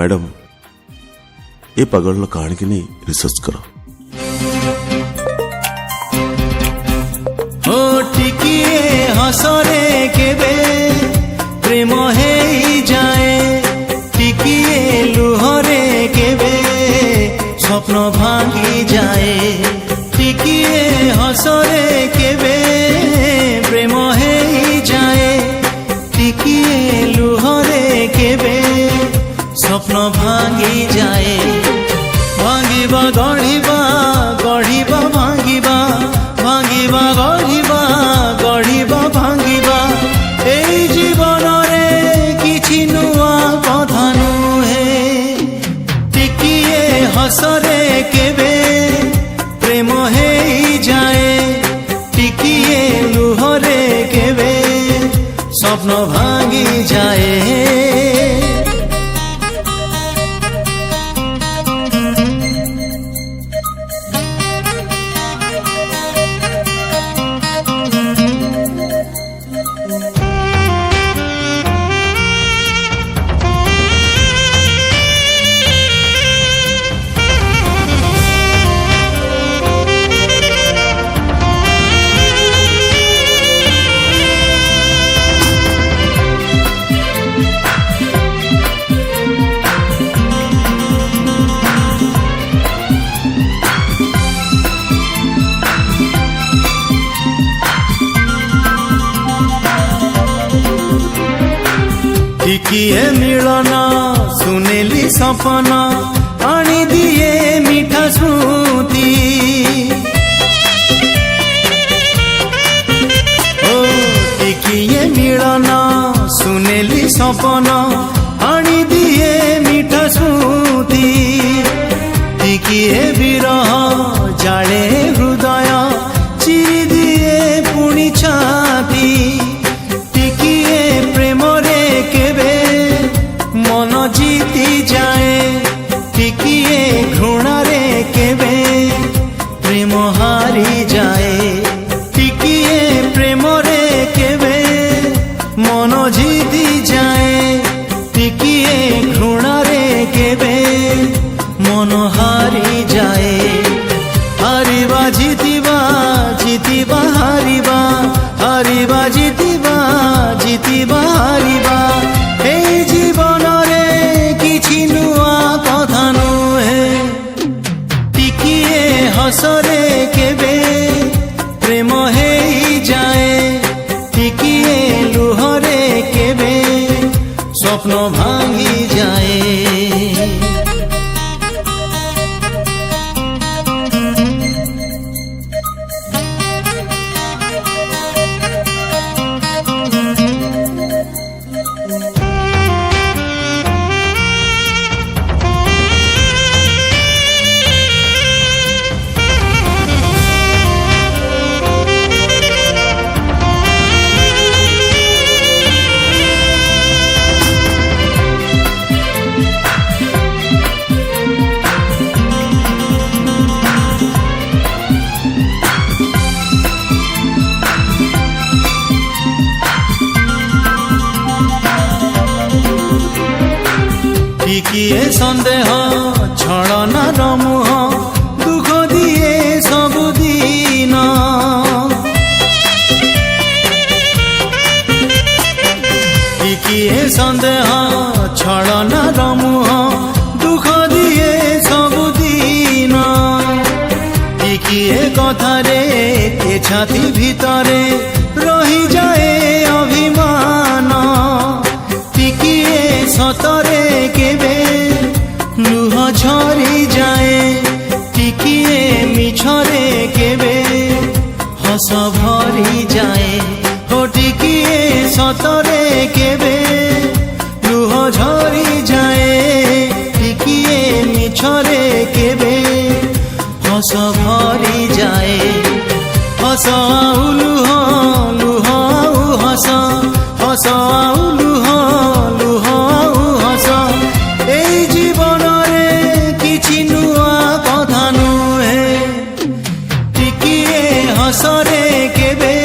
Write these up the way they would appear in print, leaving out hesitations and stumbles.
Madam ये पागल कहानी की नहीं रिसर्च करो। टिकिए हसरे केबे प्रेम हे जाए, टिकिए लुहरे केबे स्वप्न भांगी जाए, टिकिए हसरे केबे प्रेम हे जाए, टिकिए लुहरे केबे स्वप्न भांगी जाए। भांगिबा गढ़िबा गढ़िबा भांगिबा, भांगिबा गढ़िबा गढ़िबा भांगिबा, एई जीवन रे किछि नुआ कथा नुहे। टिकिए हसरे केबे प्रेम हे जाए, टिकिए लुहरे केबे स्वप्न भांगी जाए। टिकिए मिलन सुनेली सपना, आनी दिए मीठा स्मृति। ओ टिकिए मिलन सुनेली सपना, आनी दिए मीठा स्मृति। टिकिए विरह जाले हृदय, चिरी दिए पुणी छाती। टिकिए प्रेम रे केबे मन जीती जाए, टिकिए घृणा रे केबे प्रेम हारी जाए। टिकिए प्रेम रे केबे मन जीती जाए, टिकिए घृणा रे केबे मन हारी जाए। हारिबा जीतिबा जीतिबा हारिबा, हारिबा जीतिबा जीतिबा हारिबा, ए जीवन रे किछि नुआ कथा नुहे। टिकिए हसरे केबे प्रेम हे जाए, टिकिए लुहरे केबे स्वप्न भांगी जाए। टिकिए सन्देह छलना रमुह, दुख दिए सबुदिन। टिकिए सन्देह छलना रमुह, दुख दिए सबुदिन। टिकिए कथारे ए छाती भितरे रही जाए अभिमान। टिकिए सतरे केबे लुह झरी जाए, टिकिए मिछरे केबे हस भरी जाए। हो टिकिए सतरे केबे लुह झरी जाए, टिकिए मिछरे केबे हस भरी जाए। हस आउ लुह, लुह आउ हस, हस आउ लुह, लुह आउ हस। एई जीवन रे किछि नुआ कथा नुहे। टिकिए हसरे केबे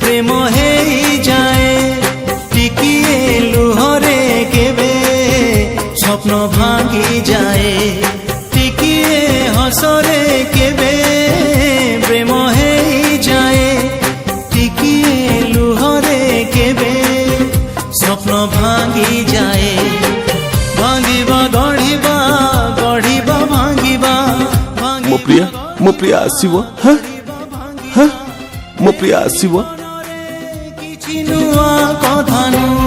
प्रेम हे जाए, टिकिए लुहरे केबे स्वप्न ଯାଏ ଟିକିଏ ହସରେ କେବେ ପ୍ରେମ ହେଇଯାଏ ଟିକିଏ ଲୁହରେ କେବେ ସ୍ୱପ୍ନ ଭାଙ୍ଗିଯାଏ ଭାଙ୍ଗିବା ଗଢ଼ିବା ଗଢ଼ିବା ଭାଙ୍ଗିବା ମୋ ପ୍ରିୟା ଆସିବ ମୋ ପ୍ରିୟା ଆସିବ କିଛି ନୂଆ କଥା ନୁହଁ